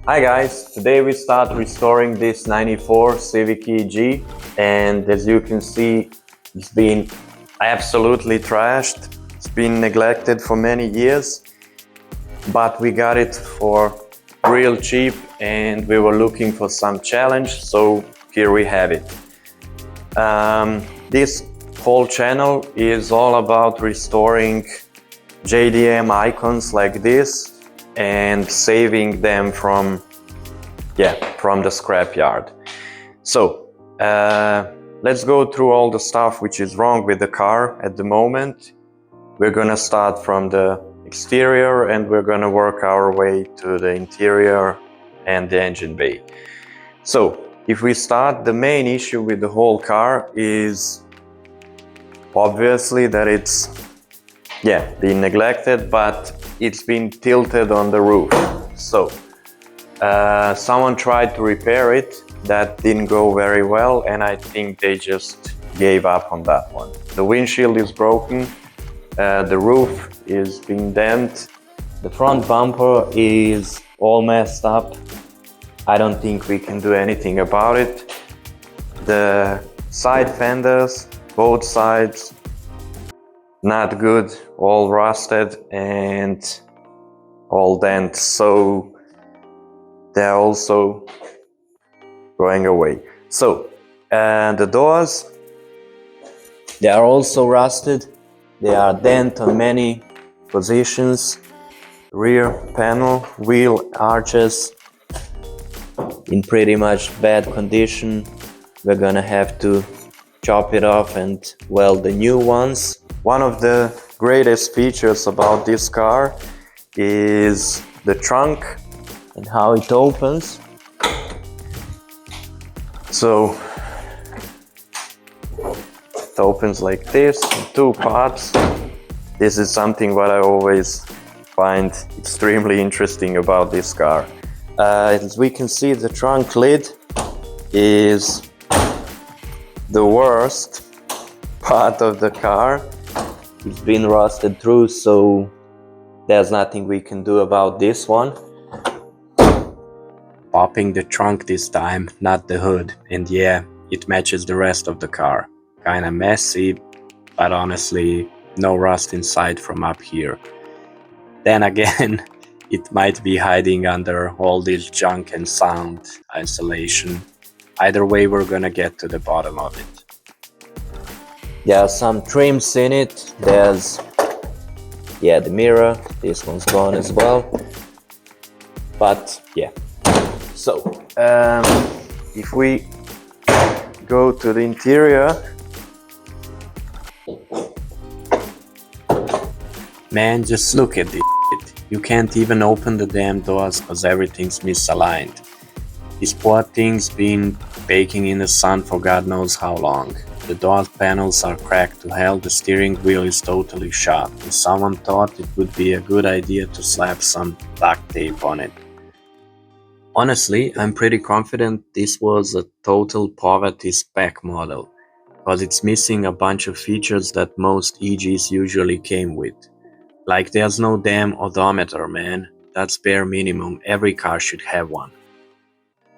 Hi guys, today we start restoring this 94 Civic EG, and as you can see, it's been absolutely trashed. It's been neglected for many years, but we got it for real cheap and we were looking for some challenge, so here we have it. This whole channel is all about restoring JDM-Icons like this and saving them from the scrapyard. So let's go through all the stuff which is wrong with the car at the moment. We're gonna start from the exterior and we're gonna work our way to the interior and the engine bay. So if we start, the main issue with the whole car is obviously that it's been neglected, but it's been tilted on the roof. So someone tried to repair it. That didn't go very well, and I think they just gave up on that one. The windshield is broken, the roof is being dent, the front bumper is all messed up. I don't think we can do anything about it. The side fenders, both sides, not good, all rusted and all dent, so they're also going away. So the doors, they are also rusted. They are dent on many positions. Rear panel, wheel arches in pretty much bad condition. We're gonna have to chop it off and weld the new ones. One of the greatest features about this car is the trunk and how it opens. So it opens like this in two parts. This is something what I always find extremely interesting about this car. As we can see, the trunk lid is the worst part of the car. It's been rusted through, so there's nothing we can do about this one. Popping the trunk this time, not the hood, and yeah, it matches the rest of the car. Kinda messy, but honestly, no rust inside from up here. Then again, it might be hiding under all this junk and sound isolation. Either way, we're gonna get to the bottom of it. There are some trims in it. There's the mirror, this one's gone as well, but yeah. So if we go to the interior, man, just look at this shit. You can't even open the damn doors because everything's misaligned. This poor thing's been baking in the sun for God knows how long. The door panels are cracked to hell, the steering wheel is totally shot, and someone thought it would be a good idea to slap some duct tape on it. Honestly, I'm pretty confident this was a total poverty spec model, because it's missing a bunch of features that most EGs usually came with. Like there's no damn odometer, man. That's bare minimum, every car should have one.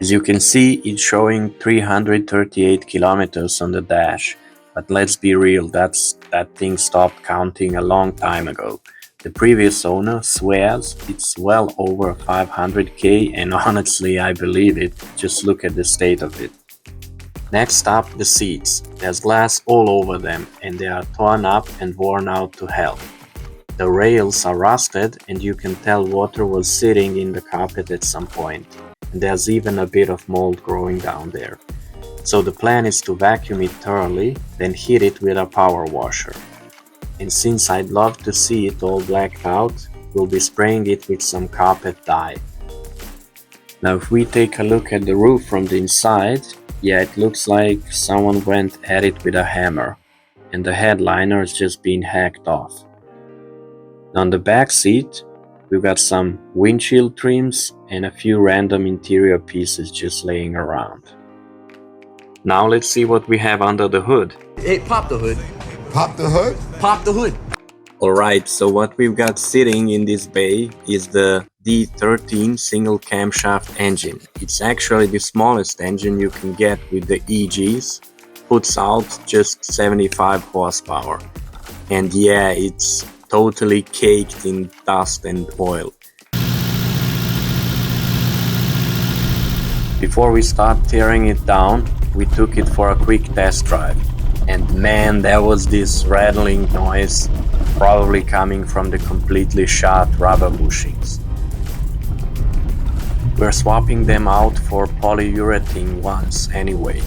As you can see, it's showing 338 kilometers on the dash, but let's be real, that thing stopped counting a long time ago. The previous owner swears it's well over 500k, and honestly I believe it, just look at the state of it. Next up, the seats. There's glass all over them and they are torn up and worn out to hell. The rails are rusted and you can tell water was sitting in the carpet at some point. And there's even a bit of mold growing down there. So the plan is to vacuum it thoroughly, then hit it with a power washer. And since I'd love to see it all blacked out, we'll be spraying it with some carpet dye. Now if we take a look at the roof from the inside, yeah, it looks like someone went at it with a hammer, and the headliner is just being hacked off. On the back seat, we've got some windshield trims and a few random interior pieces just laying around. Now let's see what we have under the hood. Hey, pop the hood. Pop the hood? Pop the hood. Alright, so what we've got sitting in this bay is the D13 single camshaft engine. It's actually the smallest engine you can get with the EGs, puts out just 75 horsepower. And yeah, it's totally caked in dust and oil. Before we start tearing it down, we took it for a quick test drive. And man, there was this rattling noise, probably coming from the completely shot rubber bushings. We're swapping them out for polyurethane ones anyway.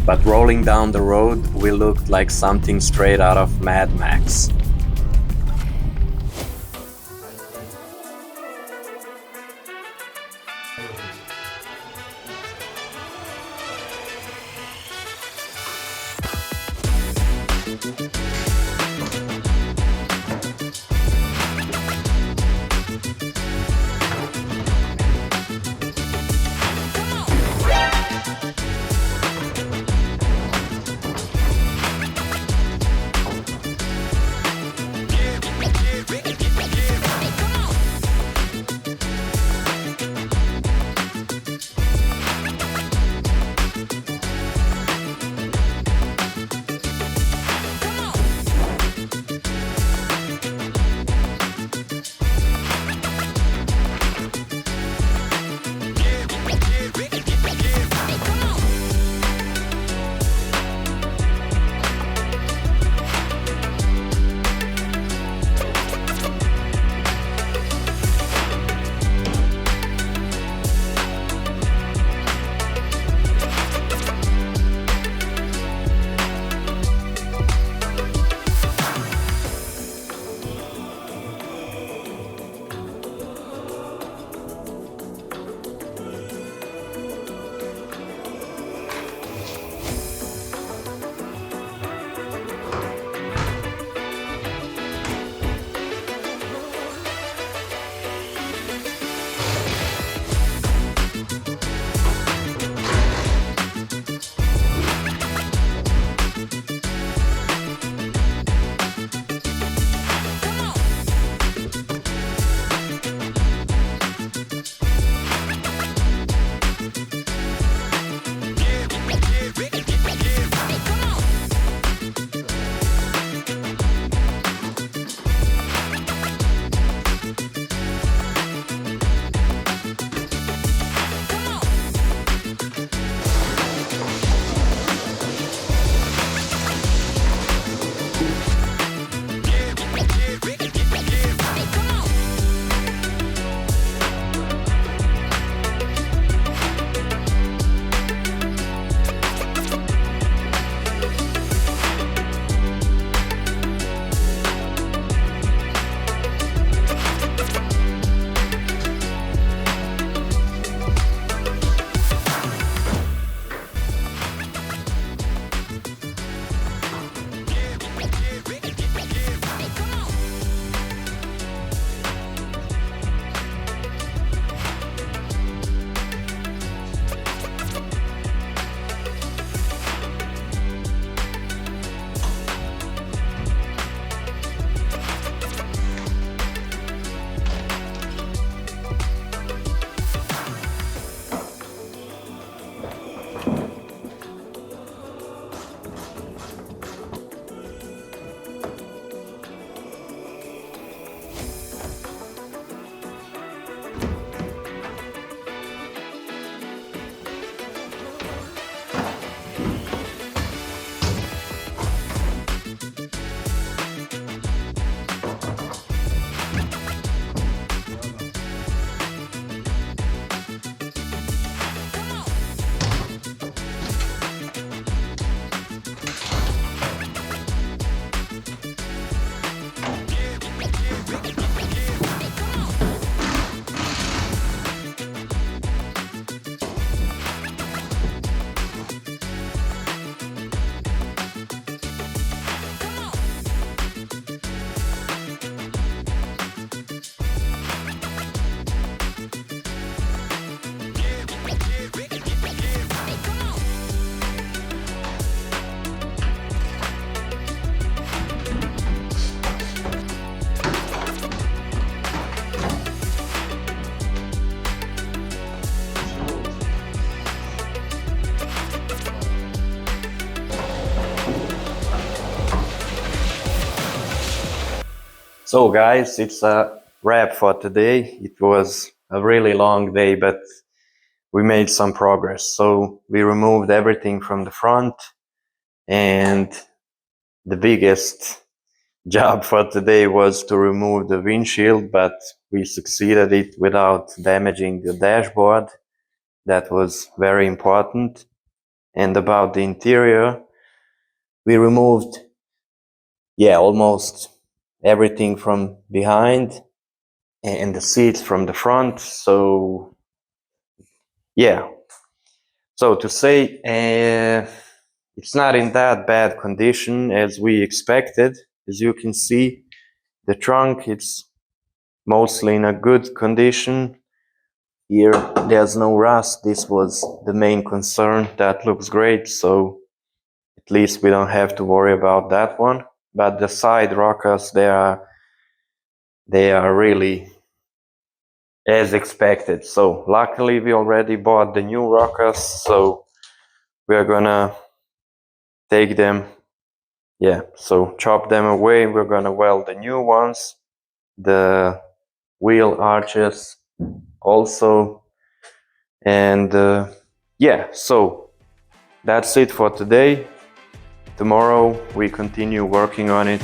But rolling down the road, we looked like something straight out of Mad Max. So guys, it's a wrap for today. It was a really long day, but we made some progress. So we removed everything from the front, and the biggest job for today was to remove the windshield, but we succeeded it without damaging the dashboard. That was very important. And about the interior, we removed, almost everything from behind and the seats from the front. So so to say, it's not in that bad condition as we expected. As you can see, the trunk, it's mostly in a good condition. Here there's no rust. This was the main concern. That looks great, so at least we don't have to worry about that one. But the side rockers, they are really as expected. So luckily we already bought the new rockers, so we're gonna take them, so chop them away. We're gonna weld the new ones, the wheel arches also, and so that's it for today. Tomorrow we continue working on it.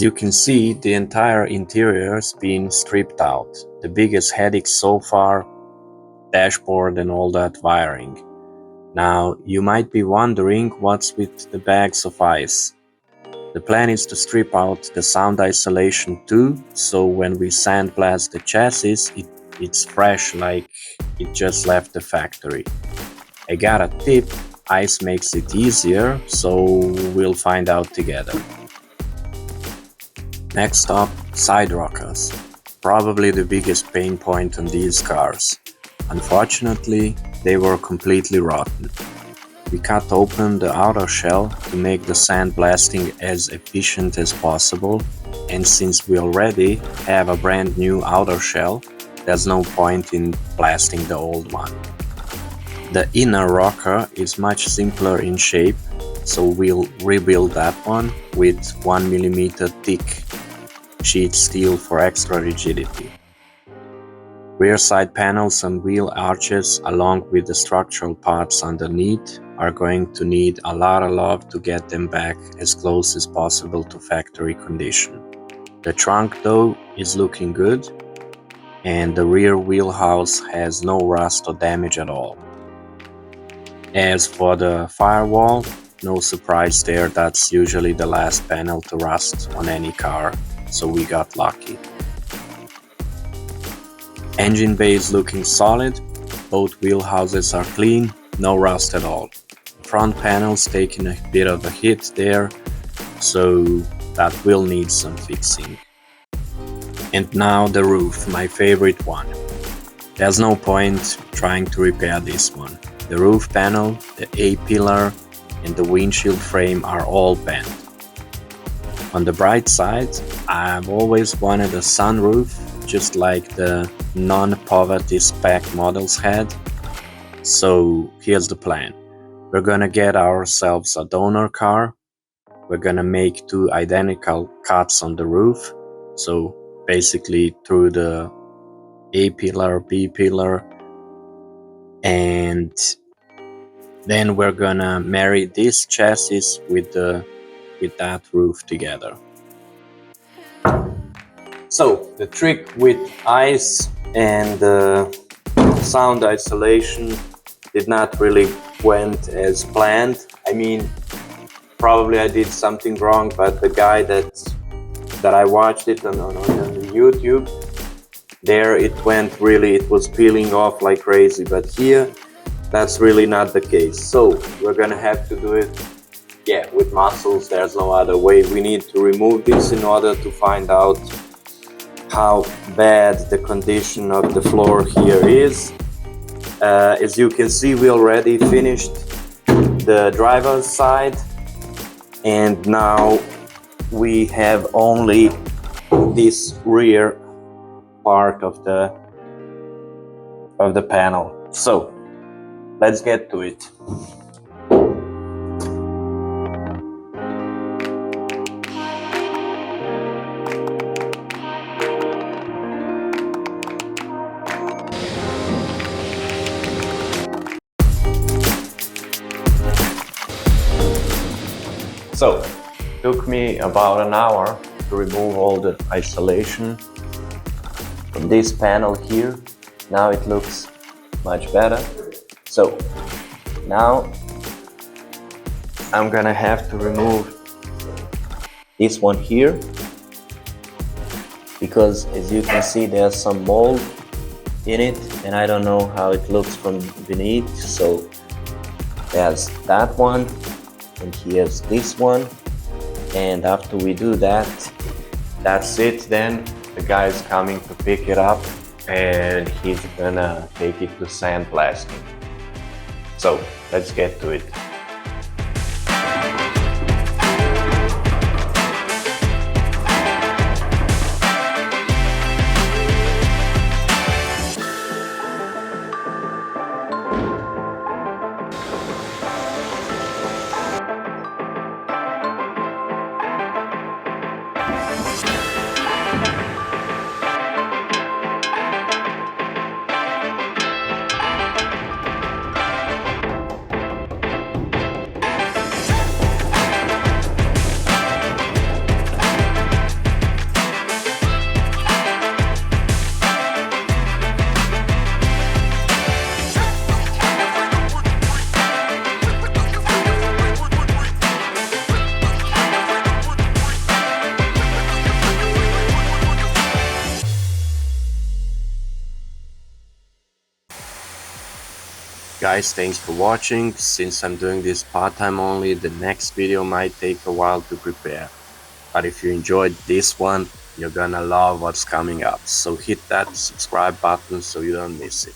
As you can see, the entire interior has been stripped out. The biggest headache so far, dashboard and all that wiring. Now, you might be wondering what's with the bags of ice. The plan is to strip out the sound isolation too, so when we sandblast the chassis, it's fresh like it just left the factory. I got a tip, ice makes it easier, so we'll find out together. Next up, side rockers. Probably the biggest pain point on these cars. Unfortunately, they were completely rotten. We cut open the outer shell to make the sandblasting as efficient as possible, and since we already have a brand new outer shell, there's no point in blasting the old one. The inner rocker is much simpler in shape, so we'll rebuild that one with 1mm thick sheet steel for extra rigidity. Rear side panels and wheel arches, along with the structural parts underneath, are going to need a lot of love to get them back as close as possible to factory condition. The trunk though is looking good, and the rear wheelhouse has no rust or damage at all. As for the firewall, no surprise there, that's usually the last panel to rust on any car, so we got lucky. Engine bay is looking solid, both wheelhouses are clean, no rust at all. Front panel's taking a bit of a hit there, so that will need some fixing. And now the roof, my favorite one. There's no point trying to repair this one. The roof panel, the A-pillar and the windshield frame are all bent. On the bright side, I've always wanted a sunroof, just like the non-poverty spec models had. So here's the plan. We're gonna get ourselves a donor car. We're gonna make 2 identical cuts on the roof. So basically through the A-pillar, B-pillar, and then we're gonna marry this chassis with that roof together. So the trick with ice and sound isolation did not really went as planned. I mean, probably I did something wrong, but the guy that I watched it on YouTube, there it was peeling off like crazy, but here that's really not the case. So we're gonna have to do it, with muscles. There's no other way. We need to remove this in order to find out how bad the condition of the floor here is. As you can see, we already finished the driver's side, and now we have only this rear part of the panel. So let's get to it. So, it took me about an hour to remove all the isolation from this panel here. Now it looks much better. So, now I'm gonna have to remove this one here, because as you can see there's some mold in it and I don't know how it looks from beneath. So there's that one, and here's this one, and after we do that, that's it. Then the guy is coming to pick it up and he's gonna take it to sandblasting. So let's get to it. Guys, thanks for watching. Since I'm doing this part-time only, the next video might take a while to prepare. But if you enjoyed this one, you're gonna love what's coming up. So hit that subscribe button so you don't miss it.